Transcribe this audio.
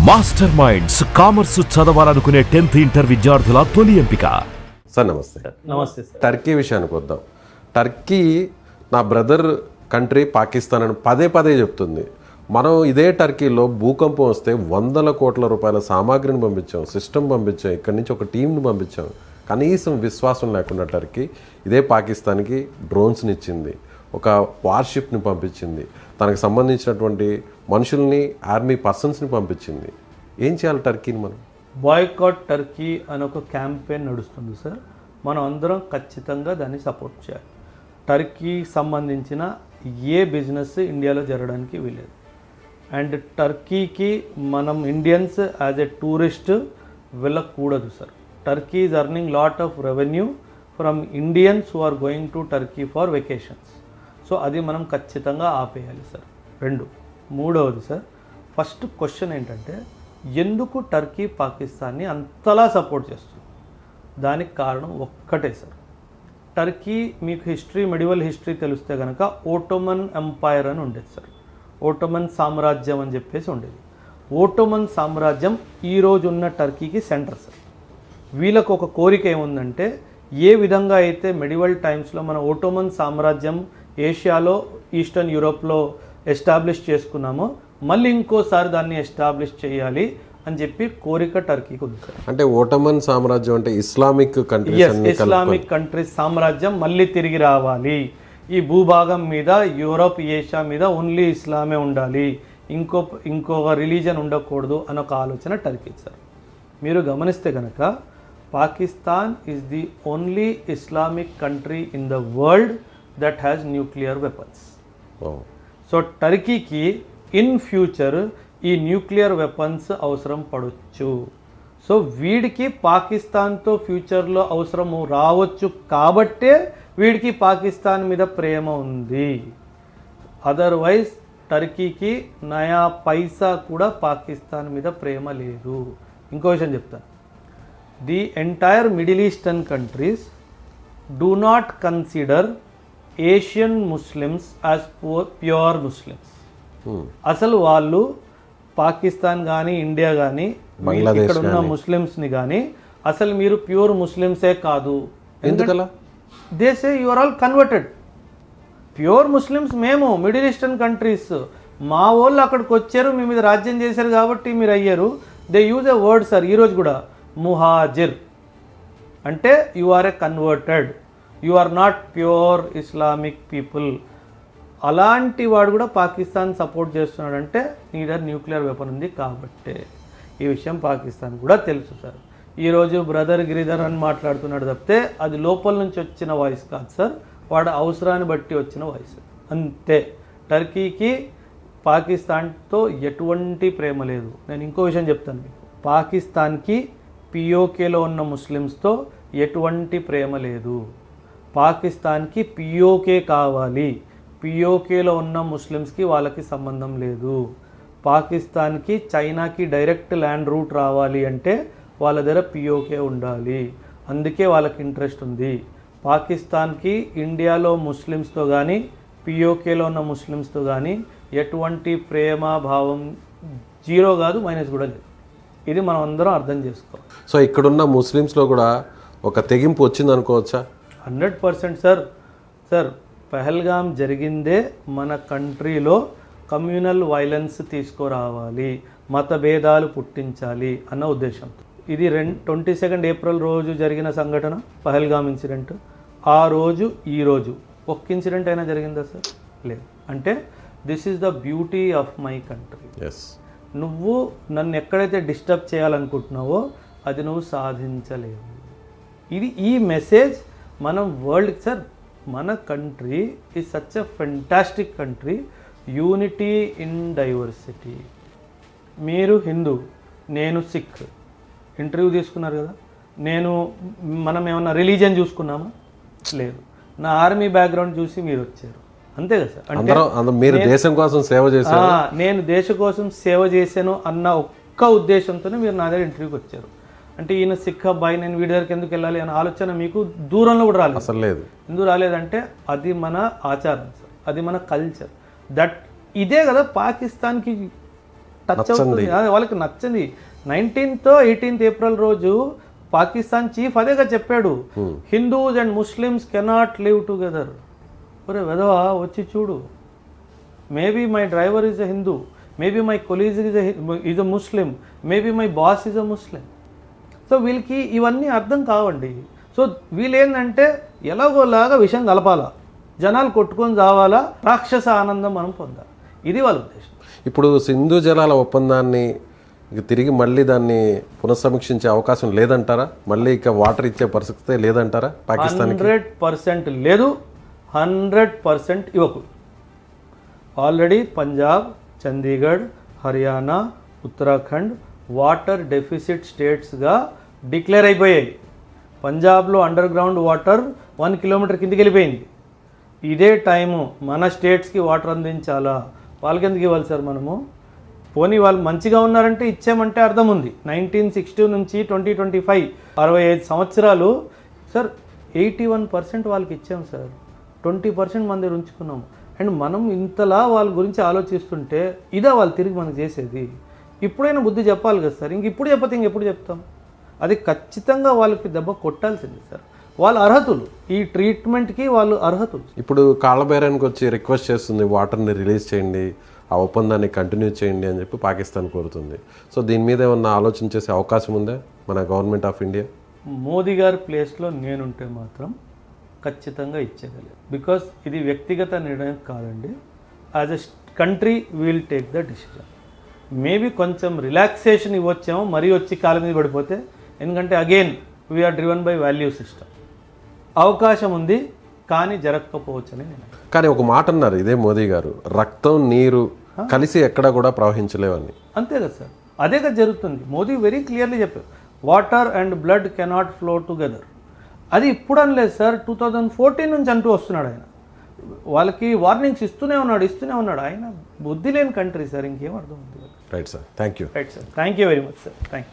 Master minds commerce చదవాలనుకునే 10th inter విద్యార్థుల తొలి ఎంపిక. సార్ నమస్తే. నమస్తే సార్. టర్కీ విషయానికి వద్దాం. టర్కీ నా బ్రదర్ కంట్రీ పాకిస్తాన్ అని పదే చెప్తుంది. మనం ఇదే టర్కీలో భూకంపం వస్తే 100 కోట్ల రూపాయల సామాగ్రిని పంపించాం, సిస్టమ్ పంపించాం, ఇక్కడి నుంచి ఒక టీంని పంపించాం. కనీసం విశ్వాసం లేకుండా టర్కీ ఇదే పాకిస్తాన్కి డ్రోన్స్ని ఇచ్చింది, ఒక వార్షిప్ని పంపించింది, తనకు సంబంధించినటువంటి మనుషుల్ని, ఆర్మీ పర్సన్స్ని పంపించింది. ఏం చేయాలి టర్కీని మనం? బాయ్కాట్ టర్కీ అని ఒక క్యాంపెయిన్ నడుస్తుంది సార్. మనం అందరం ఖచ్చితంగా దాన్ని సపోర్ట్ చేయాలి. టర్కీ సంబంధించిన ఏ బిజినెస్ ఇండియాలో జరగడానికి వీలేదు. అండ్ టర్కీకి మనం ఇండియన్స్ యాజ్ ఎ టూరిస్ట్ వెళ్ళకూడదు sir. Turkey is earning lot of revenue from Indians who are going to Turkey for vacations. So అది మనం ఖచ్చితంగా ఆపేయాలి సార్. మూడవది సార్, ఫస్ట్ క్వశ్చన్ ఏంటంటే ఎందుకు టర్కీ పాకిస్తాన్ని అంతలా సపోర్ట్ చేస్తుంది? దానికి కారణం ఒక్కటే సార్. టర్కీ మీకు మెడివల్ హిస్టరీ తెలిస్తే కనుక ఓటోమన్ ఎంపైర్ అని ఉండేది సార్. ఓటోమన్ సామ్రాజ్యం అని చెప్పేసి ఉండేది. ఓటోమన్ సామ్రాజ్యం ఈరోజు ఉన్న టర్కీకి సెంటర్ సార్. వీళ్ళకు ఒక కోరిక ఏముందంటే, ఏ విధంగా అయితే మెడివల్ టైమ్స్లో మన ఓటోమన్ సామ్రాజ్యం ఏషియాలో, ఈస్టర్న్ యూరోప్లో ఎస్టాబ్లిష్ చేసుకున్నామో మళ్ళీ ఇంకోసారి దాన్ని ఎస్టాబ్లిష్ చేయాలి అని చెప్పి కోరిక టర్కీకి ఉంది సార్. అంటే ఓటమన్ సామ్రాజ్యం అంటే ఇస్లామిక్ కంట్రీస్ సామ్రాజ్యం మళ్ళీ తిరిగి రావాలి. ఈ భూభాగం మీద, యూరోప్, ఏషియా మీద ఓన్లీ ఇస్లామే ఉండాలి, ఇంకొక రిలీజన్ ఉండకూడదు అని ఒక ఆలోచన టర్కీ సార్. మీరు గమనిస్తే కనుక Pakistan is the only Islamic country in the world that has nuclear weapons. So టర్కీకి ఇన్ ఫ్యూచర్ ఈ న్యూక్లియర్ వెపన్స్ అవసరం పడవచ్చు. సో వీడికి పాకిస్తాన్తో ఫ్యూచర్లో అవసరము రావచ్చు కాబట్టే వీడికి పాకిస్తాన్ మీద ప్రేమ ఉంది. అదర్వైజ్ టర్కీకి నయా పైసా కూడా పాకిస్తాన్ మీద ప్రేమ లేదు. ఇంకో విషయం చెప్తాను. The entire middle eastern countries do not consider Asian Muslims as pure Muslims. అసలు వాళ్ళు పాకిస్తాన్ కానీ, ఇండియా కానీ, ఇక్కడ ఉన్న ముస్లిమ్స్ని కానీ అసలు మీరు ప్యూర్ ముస్లిమ్సే కాదు. ఎందుకలా? They say you are all converted. Pure Muslims మేము మిడిల్ ఈస్టర్న్ కంట్రీస్, మా వాళ్ళు అక్కడికి వచ్చారు, మీ మీద రాజ్యం చేశారు కాబట్టి మీరు అయ్యారు. They use a word sir ఈరోజు కూడా, ముహాజిర్ అంటే you are a converted, you are not pure Islamic people. అలాంటి వాడు కూడా పాకిస్తాన్ సపోర్ట్ చేస్తున్నాడంటే నీ దగ్గర న్యూక్లియర్ వెపన్ ఉంది కాబట్టే. ఈ విషయం పాకిస్తాన్ కూడా తెలుసు సార్. ఈరోజు బ్రదర్ గిరిధర్ అని మాట్లాడుతున్నాడు తప్పితే అది లోపల నుంచి వచ్చిన వాయిస్ కాదు సార్, వాడు అవసరాన్ని బట్టి వచ్చిన వాయిస్ అంతే. టర్కీకి పాకిస్తాన్తో ఎటువంటి ప్రేమ లేదు. నేను ఇంకో విషయం చెప్తాను మీకు. పాకిస్తాన్కి పిఓకేలో ఉన్న ముస్లిమ్స్తో ఎటువంటి ప్రేమ లేదు. పాకిస్తాన్కి పిఓకే కావాలి. పిఓకేలో ఉన్న ముస్లిమ్స్కి వాళ్ళకి సంబంధం లేదు. పాకిస్తాన్కి చైనాకి డైరెక్ట్ ల్యాండ్ రూట్ రావాలి అంటే వాళ్ళ దగ్గర పిఓకే ఉండాలి. అందుకే వాళ్ళకి ఇంట్రెస్ట్ ఉంది. పాకిస్తాన్కి ఇండియాలో ముస్లిమ్స్తో కానీ, పిఓకేలో ఉన్న ముస్లిమ్స్తో కానీ ఎటువంటి ప్రేమ భావం జీరో కాదు, మైనస్ కూడా లేదు. ఇది మనం అందరం అర్థం చేసుకోవాలి. సో ఇక్కడున్న ముస్లిమ్స్లో కూడా ఒక తెగింపు వచ్చింది అనుకోవచ్చా? 100% సార్. పహల్గామ్ జరిగిందే మన కంట్రీలో కమ్యూనల్ వైలెన్స్ తీసుకురావాలి, మత భేదాలు పుట్టించాలి అన్న ఉద్దేశంతో. ఇది 22 ఏప్రిల్ రోజు జరిగిన సంఘటన పహల్గామ్ ఇన్సిడెంట్. ఆ రోజు ఈ రోజు ఒక్క ఇన్సిడెంట్ అయినా జరిగిందా సార్? లేదు. అంటే this is the beauty of my country. నువ్వు నన్ను ఎక్కడైతే డిస్టర్బ్ చేయాలనుకుంటున్నావో అది నువ్వు సాధించలేవు. ఇది ఈ మెసేజ్ మనం వరల్డ్ సార్. మన country is such a fantastic country, unity in diversity. మీరు హిందూ, నేను సిక్, ఇంటర్వ్యూ తీసుకున్నారు కదా. మనం ఏమన్నా రిలీజియన్ చూసుకున్నామా? లేదు. నా ఆర్మీ బ్యాక్గ్రౌండ్ చూసి మీరు వచ్చారు, అంతే కదా సార్. అంటే మీరు దేశం కోసం సేవ చేశారు, నేను దేశం కోసం సేవ చేశాను అన్న ఒక్క ఉద్దేశంతోనే మీరు నా దగ్గర ఇంటర్వ్యూకి వచ్చారు. అంటే ఈయన సిక్ అబ్బాయి, నేను వీడి దగ్గరికి ఎందుకు వెళ్ళాలి అనే ఆలోచన మీకు దూరంలో కూడా రాలేదు. అసలు లేదు. ఎందుకు రాలేదంటే అది మన ఆచారం సార్, అది మన కల్చర్. దట్ ఇదే కదా పాకిస్తాన్కి టచ్ అవుతుంది, అది వాళ్ళకి నచ్చంది. 19th 18th ఏప్రిల్ రోజు పాకిస్తాన్ చీఫ్ అదేగా చెప్పాడు, Hindus and Muslims cannot live together. ఒరే వెదవా వచ్చి చూడు, maybe my driver is a Hindu, maybe my colleague is a Muslim, maybe my boss is a Muslim. So వీళ్ళకి ఇవన్నీ అర్థం కావండి. సో వీళ్ళు ఏంటంటే ఎలాగోలాగా విషయం కలపాలా, జనాలు కొట్టుకొని చావాలా, రాక్షస ఆనందం మనం పొందాలి, ఇది వాళ్ళ ఉద్దేశం. ఇప్పుడు సింధు జలాల ఒప్పందాన్ని తిరిగి మళ్ళీ దాన్ని పునఃసమీక్షించే అవకాశం లేదంటారా? మళ్ళీ ఇక వాటర్ ఇచ్చే పరిస్థితి లేదంటారా పాకిస్తాన్? 100% లేదు, 100% ఇవ్వకు. Already Punjab, Chandigarh, Haryana, Uttarakhand water deficit స్టేట్స్గా డిక్లేర్ అయిపోయాయి. పంజాబ్లో అండర్ గ్రౌండ్ వాటర్ 1 కిలోమీటర్ కిందికి వెళ్ళిపోయింది. ఇదే టైము మన స్టేట్స్కి వాటర్ అందించాలా, వాళ్ళకి ఎందుకు ఇవ్వాలి సార్ మనము? పోనీ వాళ్ళు మంచిగా ఉన్నారంటే ఇచ్చామంటే అర్థం ఉంది. 1960 నుంచి 2025 65 సంవత్సరాలు సార్ 81% వాళ్ళకి ఇచ్చాం సార్, 20% మన దగ్గర ఉంచుకున్నాము. అండ్ మనం ఇంతలా వాళ్ళ గురించి ఆలోచిస్తుంటే ఇదే వాళ్ళు తిరిగి మనకు చేసేది. ఇప్పుడైనా బుద్ధి చెప్పాలి కదా సార్, ఇప్పుడు చెప్పతే ఇంకెప్పుడు చెప్తాం? అది ఖచ్చితంగా వాళ్ళకి దెబ్బ కొట్టాల్సింది సార్. వాళ్ళ అర్హతులు, ఈ ట్రీట్మెంట్కి వాళ్ళు అర్హతులు. ఇప్పుడు కాళ్ళబేరానికి వచ్చి రిక్వెస్ట్ చేస్తుంది, వాటర్ని రిలీజ్ చేయండి, ఆ ఒప్పందాన్ని కంటిన్యూ చేయండి అని చెప్పి పాకిస్తాన్ కోరుతుంది. సో దీని మీద ఏమన్నా ఆలోచన చేసే అవకాశం ఉందా మన గవర్నమెంట్ ఆఫ్ ఇండియా? మోదీ గారి ప్లేస్లో నేనుంటే మాత్రం ఖచ్చితంగా ఇచ్చేయగలేదు. బికాస్ ఇది వ్యక్తిగత నిర్ణయం కాదండి, as a country will take the decision. Maybe కొంచెం రిలాక్సేషన్ ఇవ్వచ్చేమో, మరీ వచ్చి కాళ్ళ మీద పడిపోతే. ఎందుకంటే again we are driven by value system. అవకాశం ఉంది కానీ జరగకపోవచ్చని నేను. కానీ ఒక మాట అన్నారు ఇదే మోదీ గారు, రక్తం నీరు కలిసి ఎక్కడ కూడా ప్రవహించలేవని. అంతే కదా సార్, అదే కదా జరుగుతుంది. మోదీ వెరీ క్లియర్లీ చెప్పారు, water and blood cannot flow together. అది ఇప్పుడు అనలేదు సార్, 2014 నుంచి అంటూ వస్తున్నాడు ఆయన. వాళ్ళకి వార్నింగ్స్ ఇస్తూనే ఉన్నాడు. ఆయన బుద్ధి లేని కంట్రీ సార్, ఇంకేం అర్థం ఉంది. Right sir, thank you. Right sir, thank you very much sir, thank you.